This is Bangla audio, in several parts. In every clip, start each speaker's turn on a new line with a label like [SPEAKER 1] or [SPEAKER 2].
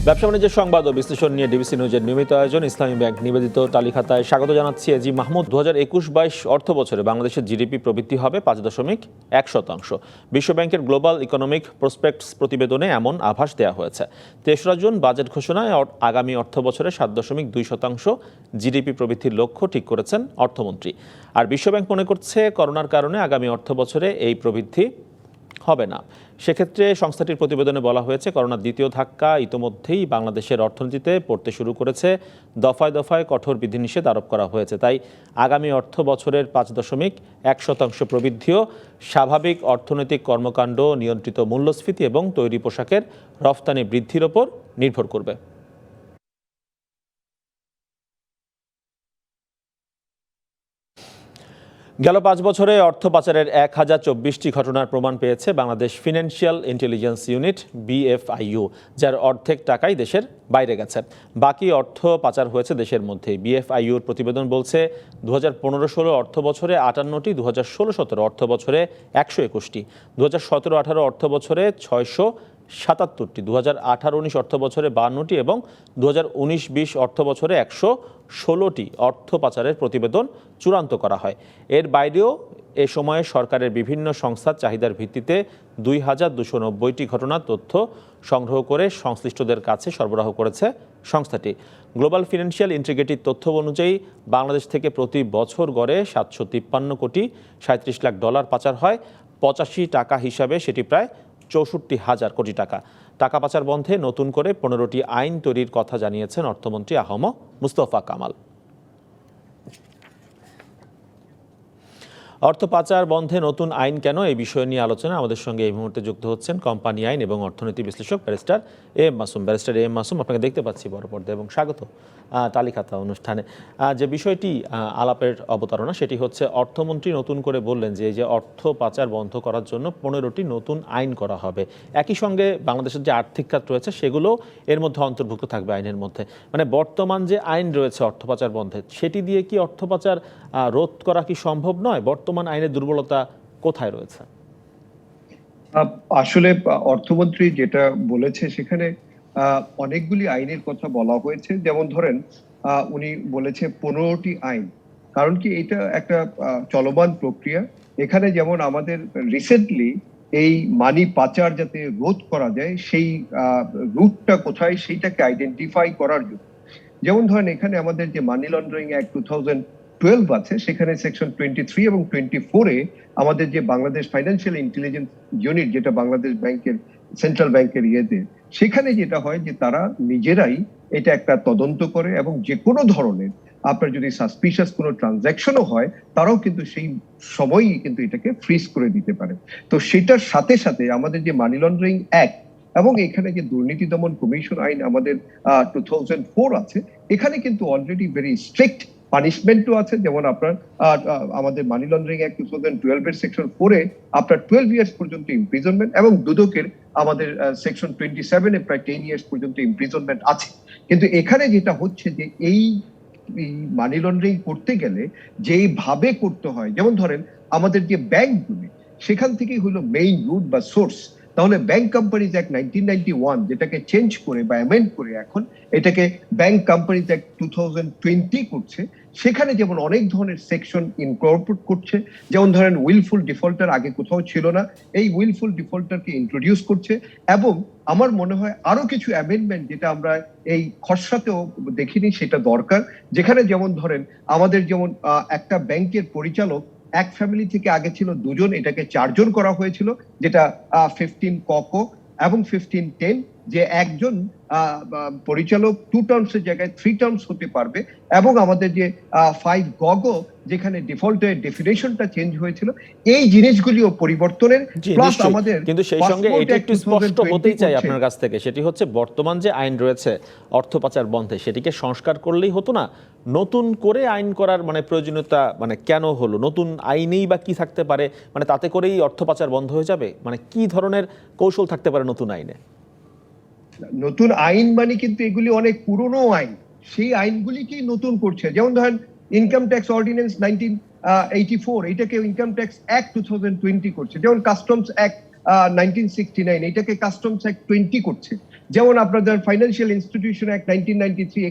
[SPEAKER 1] ব্যবসা বাণিজ্যের সংবাদ ও বিশ্লেষণ নিয়ে ডিবিসি নিউজের নিয়মিত আয়োজন ইসলামী ব্যাংক নিবেদিত তালিখাতায় স্বাগত জানাচ্ছি এজি মাহমুদ। 2021-22 অর্থ বছরে বাংলাদেশের জিডিপি প্রবৃদ্ধি হবে 5.1%। বিশ্বব্যাংকের গ্লোবাল ইকোনমিক প্রসপেক্টস প্রতিবেদনে এমন আভাস দেওয়া হয়েছে। 3রা জুন বাজেট ঘোষণায় আগামী অর্থ বছরে 7.2% জিডিপি প্রবৃদ্ধির লক্ষ্য ঠিক করেছেন অর্থমন্ত্রী। আর বিশ্বব্যাংক মনে করছে করোনার কারণে আগামী অর্থ বছরে এই প্রবৃদ্ধি হবে না। সেক্ষেত্রে সংস্থাটির প্রতিবেদনে বলা হয়েছে, করোনার দ্বিতীয় ধাক্কা ইতোমধ্যেই বাংলাদেশের অর্থনীতিতে পড়তে শুরু করেছে। দফায় দফায় কঠোর বিধিনিষেধ আরোপ করা হয়েছে। তাই আগামী অর্থ বছরের 5.1% প্রবৃদ্ধিও স্বাভাবিক অর্থনৈতিক কর্মকাণ্ড, নিয়ন্ত্রিত মূল্যস্ফীতি এবং তৈরি পোশাকের রফতানি বৃদ্ধির ওপর নির্ভর করবে। গেল 5 বছরে অর্থ পাচারের 1024টি ঘটনার প্রমাণ পেয়েছে Bangladesh financial intelligence unit BFIU, যার অর্ধেক টাকাই দেশের বাইরে গেছে। বাকি অর্থ পাচার হয়েছে দেশের মধ্যেই। BFIUর প্রতিবেদন বলছে 2015-16 অর্থ বছরে 58টি, 2016-17 অর্থ বছরে 121টি, 2017-18 অর্থ বছরে 677টি, 2018-19 অর্থ বছরে 52টি এবং 2019-20 অর্থ বছরে 116টি অর্থ পাচারের প্রতিবেদন চূড়ান্ত করা হয়। এর বাইরেও এ সময়ে সরকারের বিভিন্ন সংস্থার চাহিদার ভিত্তিতে 2290টি ঘটনার তথ্য সংগ্রহ করে সংশ্লিষ্টদের কাছে সরবরাহ করেছে সংস্থাটি। গ্লোবাল ফিনান্সিয়াল ইন্টিগ্রিটির তথ্য অনুযায়ী বাংলাদেশ থেকে প্রতি বছর গড়ে 753 কোটি 37 লাখ ডলার পাচার হয়। 85 টাকা হিসাবে সেটি প্রায় 64,000 কোটি টাকা। টাকা পাচার বন্ধে নতুন করে 15টি আইন তৈরির কথা জানিয়েছেন অর্থমন্ত্রী আহম মুস্তফা কামাল। অর্থ পাচার বন্ধে নতুন আইন কেন, এই বিষয় নিয়ে আলোচনা আমাদের সঙ্গে এই মুহূর্তে যুক্ত হচ্ছেন কোম্পানি আইন এবং অর্থনীতি বিশ্লেষক barrister AM Masum. Barrister AM Masum, আপনাকে দেখতে পাচ্ছি বড় পর্দায় এবং স্বাগত তালিখাতা অনুষ্ঠানে। যে বিষয়টি আলাপের অবতারণা সেটি হচ্ছে, অর্থমন্ত্রী নতুন করে বললেন যে এই যে অর্থ পাচার বন্ধ করার জন্য 15টি নতুন আইন করা হবে। একই সঙ্গে বাংলাদেশের যে আর্থিক খাত রয়েছে সেগুলো এর মধ্যে অন্তর্ভুক্ত থাকবে আইনের মধ্যে। মানে বর্তমান যে আইন রয়েছে অর্থ পাচার বন্ধে, সেটি দিয়ে কি অর্থ পাচার রোধ করা কি সম্ভব নয়? বর্তমান আইনের দুর্বলতা কোথায় রয়েছে?
[SPEAKER 2] আসলে অর্থমন্ত্রী যেটা বলেছে সেখানে অনেকগুলি আইনের কথা বলা হয়েছে। যেমন ধরেন উনি বলেছে 15টি আইন। কারণ কি, এটা একটা চলমান প্রক্রিয়া। এখানে যেমন আমাদের রিসেন্টলি এই মানি পাচার যাতে রোধ করা যায়, সেই রুটটা কোথায় সেইটাকে আইডেন্টিফাই করার জন্য, যেমন ধরেন এখানে আমাদের যে মানি লন্ডারিং অ্যাক্ট 2012 আছে, সেখানে সেকশন 23 এবং 24-এ আমাদের যে বাংলাদেশ ফাইন্যান্সিয়াল ইন্টেলিজেন্স ইউনিট, যেটা বাংলাদেশ ব্যাংকের সেন্ট্রাল ব্যাংকের ইয়েতে, সেখানে যেটা হয় যে তারা নিজেরাই এটা একটা তদন্ত করে এবং যে কোনো ধরনের আপনার যদি সাসপিশিয়াস কোনো ট্রানজাকশনও হয়, তারাও কিন্তু সেই সময়ই কিন্তু এটাকে ফ্রিজ করে দিতে পারে। তো সেটার সাথে সাথে আমাদের যে মানি লন্ডারিং অ্যাক্ট এবং এখানে যে দুর্নীতি দমন কমিশন আইন আমাদের 2004 আছে, এখানে কিন্তু অলরেডি ভেরি স্ট্রিক্ট পানিশমেন্টও আছে। যেমন আপনার আমাদের মানি লন্ডারিং অ্যাক্ট 2012 এর সেকশন 4-এ আপনার 12 ইয়ার্স পর্যন্ত ইমপ্রিজনমেন্ট, এবং দুদকের আমাদের সেকশন 27-এ প্রায় 10 ইয়ার্স পর্যন্ত ইমপ্রিজনমেন্ট আছে। কিন্তু এখানে যেটা হচ্ছে যে এই মানি লন্ডারিং করতে গেলে যেভাবে করতে হয়, যেমন ধরেন আমাদের যে ব্যাংকগুলি, সেখান থেকেই হলো মেইন রুট বা সোর্স। তাহলে ব্যাংক কোম্পানিজ অ্যাক্ট 1991, যেটাকে চেঞ্জ করে বা অ্যামেন্ড করে এখন এটাকে ব্যাংক কোম্পানিজ অ্যাক্ট 2020 করছে, সেখানে যেমন অনেক ধরনের সেকশন ইনকর্পোরেট করছে। যেমন ধরেন উইলফুল ডিফল্টার আগে কোথাও ছিল না, এই উইলফুল ডিফল্টারকে ইন্ট্রোডিউস করছে। এবং আমার মনে হয় আরো কিছু অ্যামেন্ডমেন্ট, যেটা আমরা এই খসড়াতেও দেখিনি, সেটা দরকার। যেখানে যেমন ধরেন আমাদের যেমন একটা ব্যাংকের পরিচালক এক ফ্যামিলি থেকে আগে ছিল 2 জন, এটাকে 4 জন করা হয়েছিল, যেটা 15 ক এবং 15-10, যে একজন পরিচালক 2 টার্মসের জায়গায় 3 টার্মস হতে পারবে। এবং আমাদের যে 5 গ, যেখানে ডিফল্টের ডেফিনেশনটা চেঞ্জ হয়েছিল, এই জিনিসগুলিও পরিবর্তনের প্লাস আমাদের।
[SPEAKER 1] কিন্তু সেই সঙ্গে এটা একটু স্পষ্ট হতেই চাই আপনার কাছ থেকে, সেটি হচ্ছে বর্তমান যে আইন রয়েছে অর্থ পাচার বন্ধে, সেটিকে সংস্কার করলেই হতো না? নতুন করে আইন করার মানে প্রয়োজনীয়তা মানে কেন হলো? নতুন আইনেই বা কি থাকতে পারে? মানে তাতে করেই অর্থ পাচার বন্ধ হয়ে যাবে? মানে কি ধরনের কৌশল থাকতে পারে নতুন আইনে?
[SPEAKER 2] নতুন আইন মানে কিন্তু এগুলি অনেক পুরনো আইন, সেই আইনগুলিকেই নতুন করছে। যেমন ধরেন ইনকাম ট্যাক্স অর্ডিন্যান্স 1984, এটাকে ইনকাম ট্যাক্স অ্যাক্ট 2020 করছে। যেমন কাস্টমস অ্যাক্ট 1969, এটাকে কাস্টমস অ্যাক্ট 20 করছে। যেমন আপনাদের ফাইন্যান্সিয়াল ইনস্টিটিউশন অ্যাক্ট 1993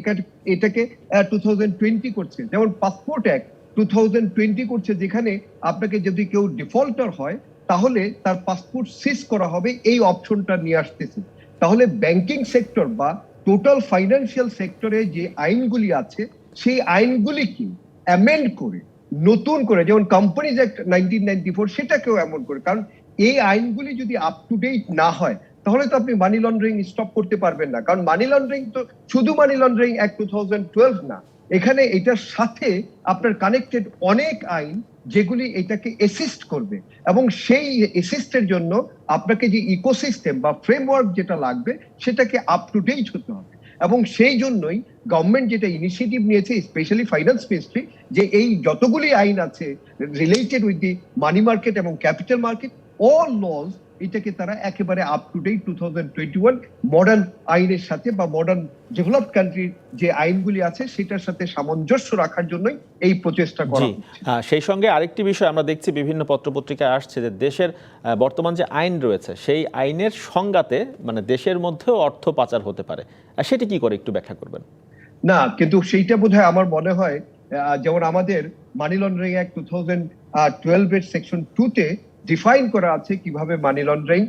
[SPEAKER 2] এটাকে 2020 করছে, যেমন পাসপোর্ট অ্যাক্ট 2020 করছে, যেখানে আপনাকে যদি কেউ ডিফল্টার হয় তাহলে তার পাসপোর্ট সিজ করা হবে, এই অপশনটা নিয়ে আসতেছে। তাহলে ব্যাংকিং সেক্টর বা টোটাল ফাইন্যান্সিয়াল সেক্টরে যে আইনগুলি আছে সেই আইনগুলিকে অ্যামেন্ড করে নতুন করে, যেমন কোম্পানিজ অ্যাক্ট 1994 সেটাকেও এমন করে, কারণ এই আইনগুলি যদি আপ টু ডেট না হয় তাহলে তো আপনি মানি লন্ডারিং স্টপ করতে পারবেন না। কারণ মানি লন্ডারিং তো শুধু মানি লন্ডারিং অ্যাক্ট 2012 না, এখানে এটার সাথে আপনার কানেক্টেড অনেক আইন যেগুলি এটাকে অ্যাসিস্ট করবে, এবং সেই অ্যাসিস্টের জন্য আপনাকে যে ইকোসিস্টেম বা ফ্রেমওয়ার্ক যেটা লাগবে সেটাকে আপ টু ডেট হতে হবে। এবং সেই জন্যই গভর্নমেন্ট যেটা ইনিশিয়েটিভ নিয়েছে, স্পেশালি ফাইন্যান্স মিনিস্ট্রি, যে এই যতগুলি আইন আছে related with the money market এবং ক্যাপিটাল মার্কেট, অল লজ, এটাকে তারা একেবারে আপ টু ডেট 2021 মডার্ন আইনের সাথে বা মডার্ন ডেভেলপড কান্ট্রির যে আইনগুলি আছে সেটার সাথে সামঞ্জস্য রাখার জন্যই এই প্রচেষ্টা করা হচ্ছে।
[SPEAKER 1] সেই সঙ্গে আরেকটি বিষয় আমরা দেখছি বিভিন্ন পত্রপত্রিকায় আসছে যে দেশের বর্তমান যে আইন রয়েছে সেই আইনের সংজ্ঞাতে মানে দেশের মধ্যেও অর্থ পাচার হতে পারে, সেটি কি করে একটু ব্যাখ্যা করবেন?
[SPEAKER 2] না, কিন্তু সেইটা বোধহয় আমার মনে হয়, যেমন আমাদের মানি লন্ডারিং অ্যাক্ট 2012 এর সেকশন 2 তে ডিফাইন করা আছে কিভাবে মানি লন্ডারিং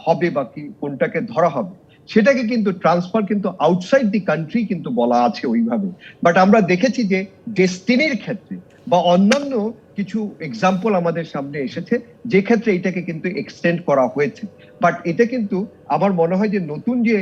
[SPEAKER 2] হবে বা কি কোনটাকে ধরা হবে, সেটাকে কিন্তু ট্রান্সফার কিন্তু আউটসাইড দি কান্ট্রি কিন্তু বলা আছে ওইভাবে। বাট আমরা দেখেছি যে ডেস্টিনির ক্ষেত্রে বা অন্যান্য কিছু এক্সাম্পল আমাদের সামনে এসেছে যে ক্ষেত্রে এটাকে কিন্তু এক্সটেন্ড করা হয়েছে। বাট এটা কিন্তু আমার মনে হয় যে নতুন যে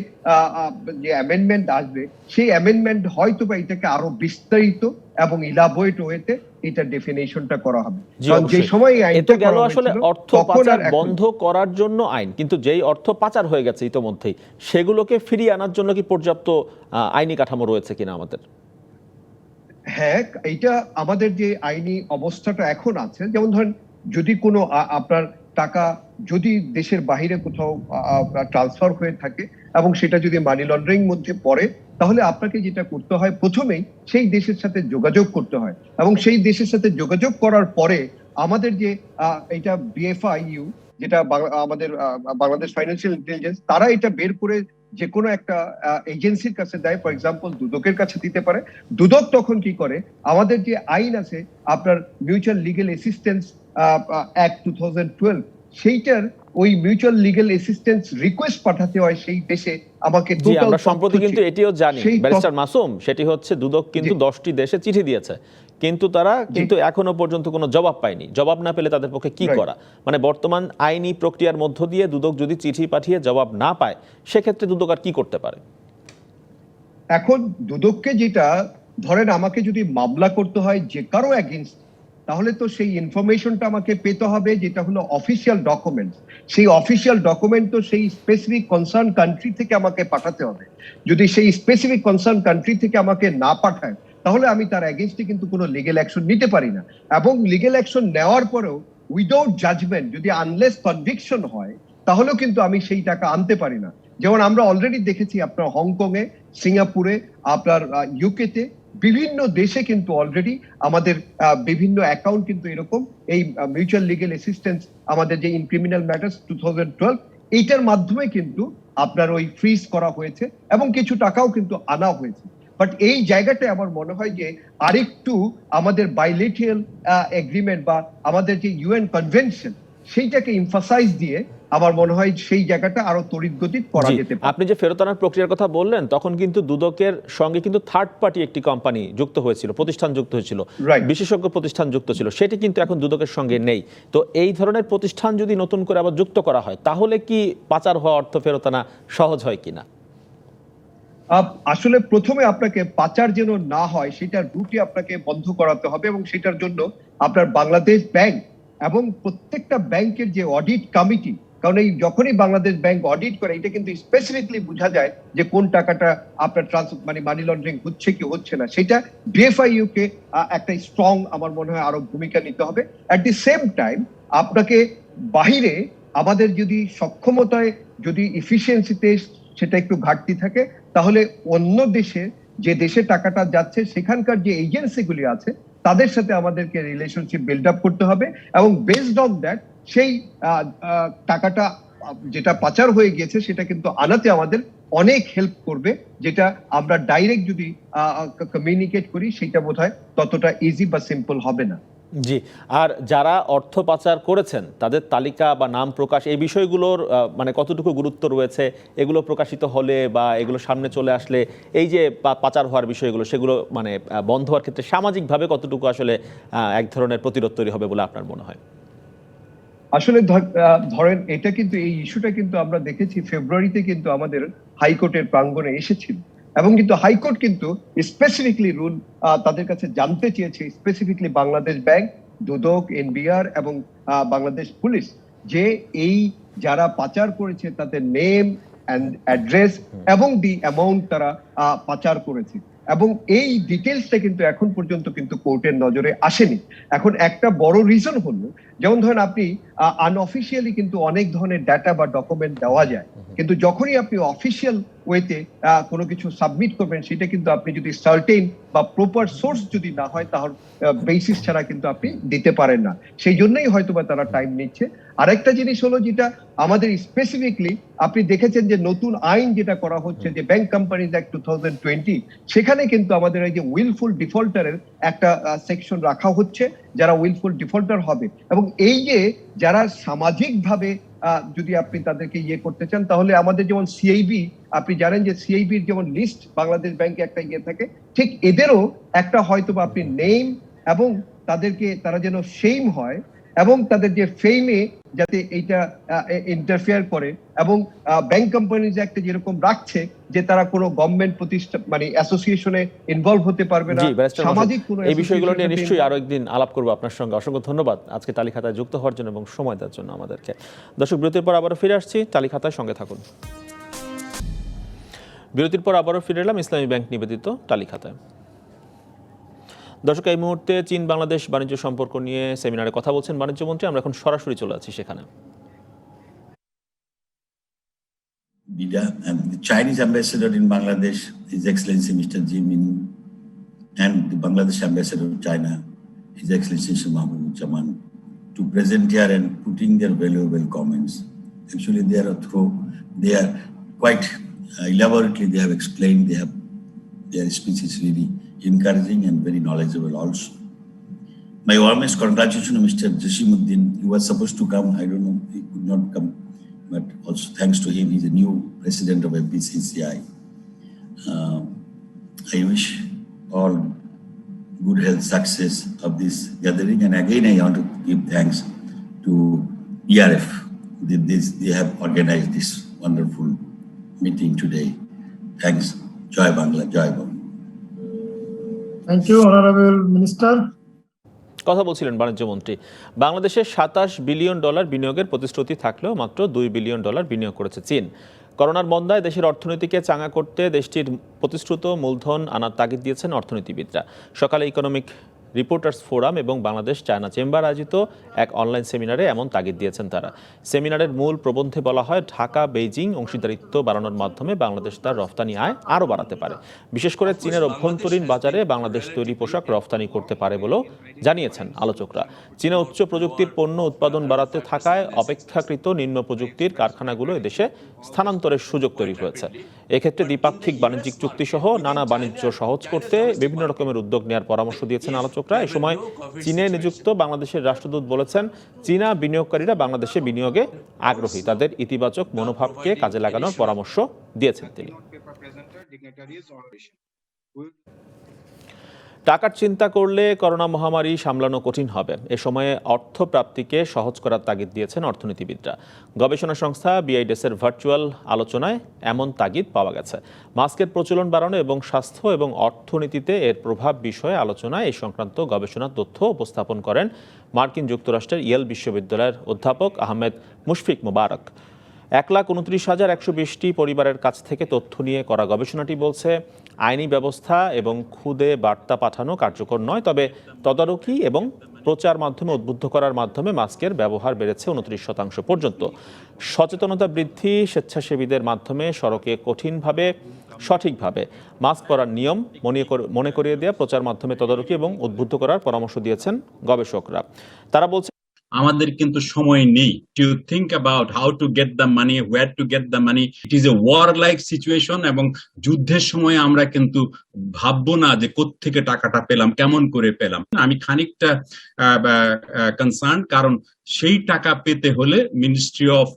[SPEAKER 2] অ্যামেন্ডমেন্ট আসবে সেই অ্যামেন্ডমেন্ট হয়তো বা এটাকে আরো বিস্তারিত এবং ইলাবোরেট ওয়েতে এটা ডেফিনেশনটা করা হবে। কারণ যে সময়
[SPEAKER 1] এটা গেল আসলে অর্থ পাচার বন্ধ করার জন্য আইন, কিন্তু যেই অর্থ পাচার হয়ে গেছে ইতোমধ্যেই সেগুলোকে ফিরিয়ে আনার জন্য কি পর্যাপ্ত আইনি কাঠামো রয়েছে কিনা আমাদের?
[SPEAKER 2] হ্যাঁ, এইটা আমাদের যে আইনি অবস্থাটা এখন আছে, যেমন ধরেন যদি কোনো আপনার টাকা যদি দেশের বাইরে কোথাও ট্রান্সফার হয়ে থাকে এবং সেটা যদি মানি লন্ডারিং মধ্যে পড়ে, তাহলে আপনাকে যেটা করতে হয় প্রথমেই সেই দেশের সাথে যোগাযোগ করতে হয়, এবং সেই দেশের সাথে যোগাযোগ করার পরে আমাদের যে এটা BFIU, যেটা আমাদের বাংলাদেশ ফাইন্যান্সিয়াল ইন্টেলিজেন্স, তারা এটা বের করে যে কোনো একটা এজেন্সির কাছে দেয়, ফর এক্সাম্পল দুদকের কাছে দিতে পারে। দুদক তখন কি করে, আমাদের যে আইন আছে আপনার মিউচুয়াল লিগ্যাল অ্যাসিস্ট্যান্স অ্যাক্ট 2012, সেইটার ওই মিউচুয়াল লিগ্যাল অ্যাসিস্ট্যান্স রিকোয়েস্ট পাঠাতে হয় সেই দেশে আমাকে।
[SPEAKER 1] আমরা সম্প্রতি কিন্তু এটিও জানি ব্যারিস্টার মাসুম, সেটি হচ্ছে দুদক কিন্তু 10টি দেশে চিঠি দিয়েছে, কিন্তু তারা কিন্তু এখনো পর্যন্ত কোনো জবাব পায়নি। জবাব না পেলে তাদের পক্ষে কি করা, মানে বর্তমান আইনি প্রক্রিয়ার মধ্য দিয়ে দুদক যদি চিঠি পাঠিয়ে জবাব না পায় সেক্ষেত্রে দুদক আর কি করতে পারে?
[SPEAKER 2] এখন দুদককে যেটা ধরেন আমাকে যদি মামলা করতে হয় যে কারো এগেইনস্ট, তাহলে তো সেই ইনফরমেশনটা আমাকে পেতে হবে যেটা হলো অফিসিয়াল ডকুমেন্ট। সেই অফিসিয়াল ডকুমেন্ট তো সেই স্পেসিফিক কনসার্ন কান্ট্রি থেকে আমাকে পাঠাতে হবে। যদি সেই স্পেসিফিক কনসার্ন কান্ট্রি থেকে আমাকে না পাঠায় তাহলে আমি তার এগেইনস্টে কিন্তু কোনো লিগ্যাল অ্যাকশন নিতে পারি না। এবং লিগ্যাল অ্যাকশন নেওয়ার পরেও উইদাউট জাজমেন্ট, যদি আনলেস কনভিকশন হয়, তাহলেও কিন্তু আমি সেই টাকা আনতে পারি না। যেমন আমরা অলরেডি দেখেছি আপনার হংকং এ, সিঙ্গাপুরে, আপনার ইউকেতে, বিভিন্ন দেশে কিন্তু অলরেডি আমাদের বিভিন্ন অ্যাকাউন্ট কিন্তু এরকম এই মিউচুয়াল লিগ্যাল অ্যাসিস্ট্যান্স আমাদের যে ইন ক্রিমিনাল ম্যাটার্স 2012 এইটার মাধ্যমে কিন্তু আপনার ওই ফ্রিজ করা হয়েছে এবং কিছু টাকাও কিন্তু আনা হয়েছে। বাট এই জায়গাটায় আমার মনে হয় যে আরেকটু আমাদের বাইলেটারাল এগ্রিমেন্ট বা আমাদের যে UN কনভেনশন সেইটাকে এমফাসাইজ দিয়ে আমার মনে হয় সেই জায়গাটা আরো তড়িৎগতি করা যেতে পারে।
[SPEAKER 1] আপনি যে ফেরত আনার প্রক্রিয়ার কথা বললেন, তখন কিন্তু দুদকের সঙ্গে কিন্তু থার্ড পার্টি একটি কোম্পানি যুক্ত হয়েছিল, প্রতিষ্ঠান যুক্ত হয়েছিল, বিশেষজ্ঞ প্রতিষ্ঠান যুক্ত ছিল, সেটি কিন্তু এখন দুদকের সঙ্গে নেই। তো এই ধরনের প্রতিষ্ঠান যদি নতুন করে আবার যুক্ত করা হয় তাহলে কি পাচার হওয়া অর্থ ফেরত আনা সহজ হয় কিনা?
[SPEAKER 2] আসলে প্রথমে আপনাকে পাচার যেন না হয় সেটার রুটই আপনাকে বন্ধ করাতে হবে, এবং সেটার জন্য আপনার বাংলাদেশ ব্যাংক এবং প্রত্যেকটা ব্যাংকের যে অডিট কমিটি, কারণ এই যখনই বাংলাদেশ ব্যাংক অডিট করে এটা কিন্তু স্পেসিফিকলি বোঝা যায় যে কোন টাকাটা আপনার মানে মানি লন্ডারিং হচ্ছে কি হচ্ছে না, সেটা BFIU কে একটা স্ট্রং আমার মনে হয় আরো ভূমিকা নিতে হবে। অ্যাট দি সেম টাইম আপনাকে বাহিরে আমাদের যদি সক্ষমতায় যদি এফিসিয়েন্সিতে সেটা একটু ঘাটতি থাকে, তাহলে অন্য দেশে যে দেশে টাকাটা যাচ্ছে সেখানকার যে এজেন্সিগুলি আছে তাদের সাথে আমাদেরকে রিলেশনশিপ বিল্ড আপ করতে হবে, এবং বেসড অন দ্যাট সেই টাকাটা যেটা পাচার হয়ে গিয়েছে সেটা কিন্তু আনাতে আমাদের অনেক হেল্প করবে, যেটা আমরা ডাইরেক্ট যদি কমিউনিকেট করি সেটা বোধহয় ততটা ইজি বা সিম্পল হবে না।
[SPEAKER 1] জি, আর যারা অর্থ পাচার করেছেন তাদের তালিকা বা নাম প্রকাশ এই বিষয়গুলোর মানে কতটুকু গুরুত্ব রয়েছে? এগুলো প্রকাশিত হলে বা এগুলো সামনে চলে আসলে এই যে পাচার হওয়ার বিষয়গুলো সেগুলো মানে বন্ধ হওয়ার ক্ষেত্রে সামাজিকভাবে কতটুকু আসলে এক ধরনের প্রতিরোধ তৈরি হবে বলে আপনার মনে হয়?
[SPEAKER 2] আসলে ধরেন এটা কিন্তু এই ইস্যুটা কিন্তু আমরা দেখেছি ফেব্রুয়ারিতে কিন্তু আমাদের হাইকোর্টের প্রাঙ্গণে এসেছিল, এবং কিন্তু হাইকোর্ট কিন্তু স্পেসিফিকলি রুল তাদের কাছে জানতে চেয়েছে, স্পেসিফিকলি বাংলাদেশ ব্যাংক, দুদক, এনবিআর এবং বাংলাদেশ পুলিশ, যে এই যারা পাচার করেছে তাদের নেম এন্ড অ্যাড্রেস এবং দি অ্যামাউন্ট তারা পাচার করেছে, এবং এই ডিটেলসটা কিন্তু এখন পর্যন্ত কিন্তু কোর্টের নজরে আসেনি। এখন একটা বড় রিজন হলো, যেমন ধরেন আপনি আনঅফিসিয়ালি কিন্তু অনেক ধরনের ডাটা বা ডকুমেন্ট দেওয়া যায়, কিন্তু যখনই আপনি অফিসিয়াল ওয়েতে কোনো কিছু সাবমিট করবেন সেটা কিন্তু আপনি যদি সার্টেন বা প্রপার সোর্স যদি না হয় তাহলে বেসিস ছাড়া কিন্তু আপনি দিতে পারেন না। সেই জন্যই হয়তোবা তারা টাইম নিচ্ছে। আরেকটা জিনিস হলো যেটা আমাদের স্পেসিফিকলি আপনি দেখেছেন যে নতুন আইন যেটা করা হচ্ছে, যে ব্যাংক কোম্পানিজ অ্যাক্ট 2020, সেখানে কিন্তু আমাদের এই যে উইলফুল ডিফল্টারের একটা সেকশন রাখা হচ্ছে, যারা উইলফুল ডিফল্টার হবে, এবং এই যে যারা সামাজিকভাবে যদি আপনি তাদেরকে করতে চান, তাহলে আমাদের যেমন সিআইবি, আপনি জানেন যে সিআইবির যেমন লিস্ট বাংলাদেশ ব্যাংকে একটা থাকে, ঠিক এদেরও একটা হয়তো বা আপনি নেম এবং তাদেরকে তারা যেন সেইম হয়, এবং তাদের যে ফেমে যাতে এইটা ইন্টারফেয়ার করে, এবং ব্যাংক কোম্পানিজ একটা যেরকম রাখছে যে তারা কোনো গভর্নমেন্ট প্রতিষ্ঠান মানে অ্যাসোসিয়েশনে ইনভলভ হতে পারবে না, সামাজিক কোনো
[SPEAKER 1] এই বিষয়গুলো নিয়ে নিশ্চয়ই আরো একদিন আলাপ করবো আপনার সঙ্গে। অসংখ্য ধন্যবাদ আজকে তালিখাতায় যুক্ত হওয়ার জন্য এবং সময় দেওয়ার জন্য আমাদেরকে। দর্শক, বিরতির পর আবারও ফিরে আসছি, তালিখাতায় সঙ্গে থাকুন। বিরতির পর আবারও ফিরে এলাম ইসলামী ব্যাংক নিবেদিত তালিখাতায়। দর্শক, এই মুহূর্তে চীন বাংলাদেশ বাণিজ্য সম্পর্ক নিয়ে সেমিনারে কথা বলছেন বাণিজ্যমন্ত্রী। আমরা এখন সরাসরি চলে যাচ্ছি সেখানে।
[SPEAKER 3] And the Chinese ambassador in Bangladesh, His Excellency Mr. Ji Min, and the Bangladesh ambassador to China, His Excellency Mr. Mahmoud Zaman, to present here and putting their valuable comments. Actually, they are quite elaborately they have explained. Their speech is really encouraging and very knowledgeable also. My warmest congratulations to Mr. Jashimuddin. He was supposed to come. I don't know, he could not come. But also thanks to him, he's a new president of FBCCI. I wish all good health, success of this gathering. And again, I want to give thanks to ERF. They have organized this wonderful meeting today. Thanks. Jai Bangla, Jai Bangla.
[SPEAKER 4] Thank you, Honorable Minister.
[SPEAKER 1] কথা বলছিলেন বাণিজ্যমন্ত্রী। বাংলাদেশে $27 বিলিয়ন বিনিয়োগের প্রতিশ্রুতি থাকলেও মাত্র $2 বিলিয়ন বিনিয়োগ করেছে চীন। করোনার মন্দায় দেশের অর্থনীতিকে চাঙা করতে দেশটির প্রতিশ্রুত মূলধন আনার তাগিদ দিয়েছেন অর্থনীতিবিদরা। সকালে ইকোনমিক রিপোর্টার্স ফোরাম এবং বাংলাদেশ চায়না চেম্বার আয়োজিত এক অনলাইন সেমিনারে এমন তাগিদ দিয়েছেন তারা। সেমিনারের মূল প্রবন্ধে বলা হয়, ঢাকা বেইজিং অংশীদারিত্ব বাড়ানোর মাধ্যমে বাংলাদেশ তার রফতানি আয় আরও বাড়াতে পারে। বিশেষ করে চীনের অভ্যন্তরীণ বাজারে বাংলাদেশ তৈরি পোশাক রফতানি করতে পারে বলেও জানিয়েছেন আলোচকরা। চীনে উচ্চ প্রযুক্তির পণ্য উৎপাদন বাড়াতে থাকায় অপেক্ষাকৃত নিম্ন প্রযুক্তির কারখানাগুলো এদেশে স্থানান্তরের সুযোগ তৈরি হয়েছে। এক্ষেত্রে দ্বিপাক্ষিক বাণিজ্যিক চুক্তিসহ নানা বাণিজ্য সহজ করতে বিভিন্ন রকমের উদ্যোগ নেওয়ার পরামর্শ দিয়েছেন আলোচকরা। এ সময় চীনে নিযুক্ত বাংলাদেশের রাষ্ট্রদূত বলেছেন, চীনা বিনিয়োগকারীরা বাংলাদেশে বিনিয়োগে আগ্রহী, তাদের ইতিবাচক মনোভাবকে কাজে লাগানোর পরামর্শ দিয়েছেন তিনি। টাকার চিন্তা করলে করোনা মহামারী সামলানো কঠিন হবে। এ সময়ে অর্থ প্রাপ্তিকে সহজ করার তাগিদ দিয়েছেন অর্থনীতিবিদরা। গবেষণা সংস্থা বিআইডেসের ভার্চুয়াল আলোচনায় এমন তাগিদ পাওয়া গেছে। মাস্কের প্রচলন বাড়ানো এবং স্বাস্থ্য এবং অর্থনীতিতে এর প্রভাব বিষয়ে আলোচনায় এই সংক্রান্ত গবেষণার তথ্য উপস্থাপন করেন মার্কিন যুক্তরাষ্ট্রের ইয়েল বিশ্ববিদ্যালয়ের অধ্যাপক আহমেদ মুশফিক মুবারক। 1,29,120টি পরিবারের কাছ থেকে তথ্য নিয়ে করা গবেষণাটি বলছে, আইনি ব্যবস্থা এবং খুদে বার্তা পাঠানো কার্যকর নয়, তবে তদারকি এবং প্রচার মাধ্যমে উদ্বুদ্ধ করার মাধ্যমে মাস্কের ব্যবহার বেড়েছে 29% পর্যন্ত। সচেতনতা বৃদ্ধি, স্বেচ্ছাসেবীদের মাধ্যমে সড়কে কঠিনভাবে সঠিকভাবে মাস্ক পরার নিয়ম মনে করিয়ে দেওয়া, প্রচার মাধ্যমে তদারকি এবং উদ্বুদ্ধ করার পরামর্শ দিয়েছেন গবেষকরা। তারা বলছে,
[SPEAKER 5] আমাদের কিন্তু সময় নেই to think about how to get the money, where to get the money. It is a were like situation, এবং যুদ্ধের সময় আমরা কিন্তু ভাববো না যে কোত্থেকে টাকাটা পেলাম, কেমন করে পেলাম। আমি খানিকটা কনসার্ন, কারণ সেই টাকা পেতে হলে মিনিস্ট্রি অফ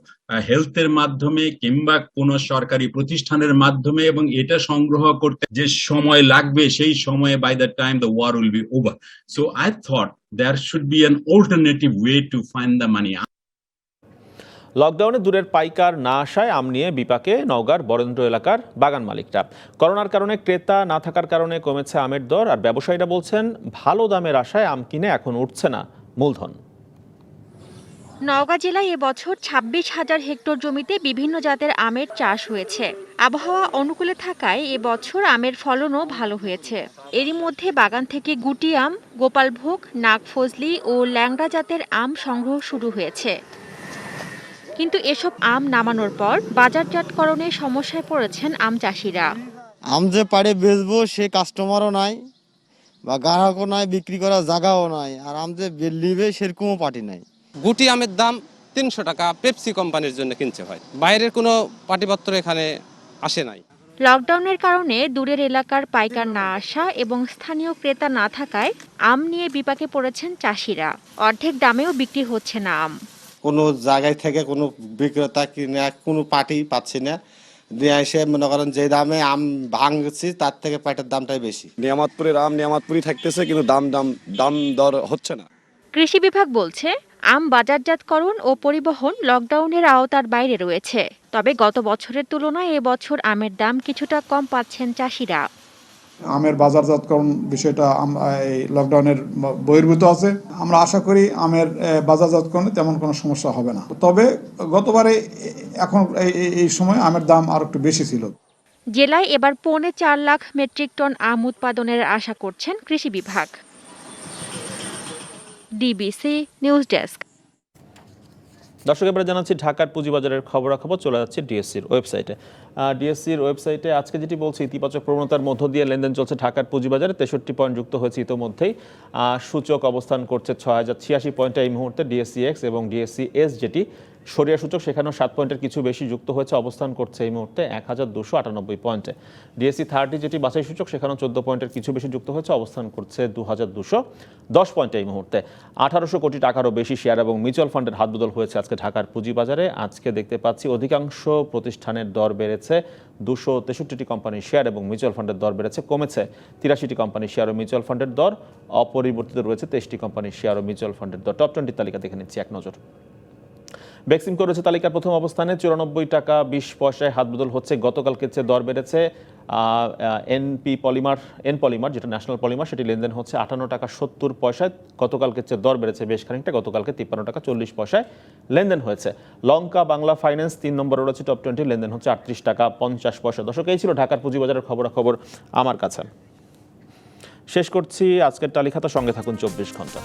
[SPEAKER 5] হেলথের মাধ্যমে কিংবা কোন সরকারি প্রতিষ্ঠানের মাধ্যমে, এবং এটা সংগ্রহ করতে যে সময় লাগবে সেই সময়ে by the time the war will be over. So I thought there should be an alternative way to find the money.
[SPEAKER 1] লকডাউনে দূরের পাইকার না আসায় আম নিয়ে বিপাকে নওগাঁর বরেন্দ্র এলাকার বাগান মালিকরা। করোনার কারণে ক্রেতা না থাকার কারণে কমেছে আমের দর, আর ব্যবসায়ীরা বলছেন ভালো দামের আশায় আম কিনে এখন উঠছে না মূলধন।
[SPEAKER 6] নওগাঁ জেলায় এবছর 26,000 হেক্টর জমিতে বিভিন্ন জাতের আমের চাষ হয়েছে। আবহাওয়া অনুকূলে থাকায় এবছর আমের ফলনও ভালো হয়েছে। এরই মধ্যে বাগান থেকে গুটি আম, গোপালভোগ, নাগফজলি ও ল্যাংড়া জাতের আম সংগ্রহ শুরু হয়েছে। কিন্তু এসব আম নামানোর পর বাজারজাতকরণে সমস্যায় পড়েছেন আম চাষিরা।
[SPEAKER 7] আম যে পাড়ে বেচবো সে কাস্টমারও নাই, বা গ্রাহকও নাই, বিক্রি করার জায়গাও নাই, আর আম যে লিবে সেরকমও পার্টি নাই।
[SPEAKER 8] গুটি আমের দাম 300 টাকা পেপসি কোম্পানির জন্য কিনতে হয়, বাইরের কোনো পাটিপত্র এখানে আসে নাই।
[SPEAKER 6] লকডাউনের কারণে দূরের এলাকার পাইকার না আসা এবং স্থানীয় ক্রেতা না থাকায় আম নিয়ে বিপাকে পড়েছেন চাষিরা। অর্ধেক দামেও বিক্রি হচ্ছে না আম।
[SPEAKER 7] কোনো জায়গায় থেকে কোনো বিক্রেতা কিনে কোনো পার্টি পাচ্ছি না, দিয়ে এসে মনে করেন যে দামে আম ভাঙছি তার থেকে পাটের দামটাই বেশি।
[SPEAKER 9] নিয়ামতপুরের আম নিয়ামতপুরই থাকতেছে, কিন্তু দাম দর হচ্ছে না।
[SPEAKER 6] কৃষি বিভাগ বলছে আম বাজারজাতকরণ ও পরিবহন লকডাউনের আওতার বাইরে রয়েছে। তবে গত বছরের তুলনায় এবছর আমের দাম কিছুটা কম পাচ্ছেন চাষিরা।
[SPEAKER 4] আমের বাজারজাতকরণ বিষয়টা এই লকডাউনের বহির্ভূত আছে। আমরা আশা করি আমের বাজারজাতকরণে তেমন কোনো সমস্যা হবে না। তবে গতবারে এখন এই সময় আমের দাম আরো একটু বেশি ছিল।
[SPEAKER 6] জেলায় এবার 4.25 লাখ মেট্রিক টন আম উৎপাদনের আশা করছেন কৃষি বিভাগ। DBC news desk.
[SPEAKER 1] দর্শক, এবারে জানাচ্ছি ঢাকার পুঁজিবাজারের খবরাখবর। চলে যাচ্ছে ডিএসসির ওয়েবসাইটে। ডিএসসির ওয়েবসাইটে আজকে যেটি বলছে, ইতিবাচক প্রবণতার মধ্য দিয়ে লেনদেন চলছে ঢাকার পুঁজিবাজারে। 63 পয়েন্ট যুক্ত হয়েছে ইতোমধ্যেই। সূচক অবস্থান করছে 6086 পয়েন্টে এই মুহূর্তে। ডিএসসিএক্স এবং ডিএসসিএস যেটি সরিয়া সূচক, সেখানেও 7 পয়েন্টের কিছু বেশি যুক্ত হয়েছে, অবস্থান করছে এই মুহূর্তে 1298 পয়েন্টে। ডিএসসি 30 যেটি বাছাই সূচক, সেখানেও 14 পয়েন্টের কিছু বেশি যুক্ত হয়েছে, অবস্থান করছে 2210 পয়েন্টে এই মুহূর্তে। 1800 কোটি টাকারও বেশি শেয়ার এবং মিউচুয়াল ফান্ডের হাতবদল হয়েছে আজকে ঢাকার পুঁজিবাজারে। আজকে দেখতে পাচ্ছি অধিকাংশ প্রতিষ্ঠানের দর বেড়েছে। 263টি কোম্পানির শেয়ার এবং মিউচুয়াল ফান্ডের দর বেড়েছে, কমেছে 83টি কোম্পানির শেয়ার ও মিউচুয়াল ফান্ডের দর। অপরিবর্তিত রয়েছে 23টি কোম্পানির শেয়ার ও মিউচুয়াল ফান্ডের দর। টপ 20 তালিকা দেখে নিচ্ছি এক নজর। বেক্সিমকো রয়েছে তালিকার প্রথম অবস্থানে, 94 টাকা 20 পয়সায় হাতবদল হচ্ছে। গতকালকে চেয়ে দর বেড়েছে। এন পলিমার যেটা ন্যাশনাল পলিমার, সেটি লেনদেন হচ্ছে 58 টাকা 70 পয়সায়। গতকালকে চেয়ে দর বেড়েছে বেশ খানিকটা, গতকালকে 53 টাকা 40 পয়সায় লেনদেন হয়েছে। লঙ্কা বাংলা ফাইন্যান্স 3 নম্বরে রয়েছে টপ 20, লেনদেন হচ্ছে 38 টাকা 50 পয়সা। দর্শক, এই ছিল ঢাকার পুঁজিবাজারের খবরাখবর আমার কাছে। শেষ করছি আজকের তালিকা, তো সঙ্গে থাকুন 24 ঘন্টা।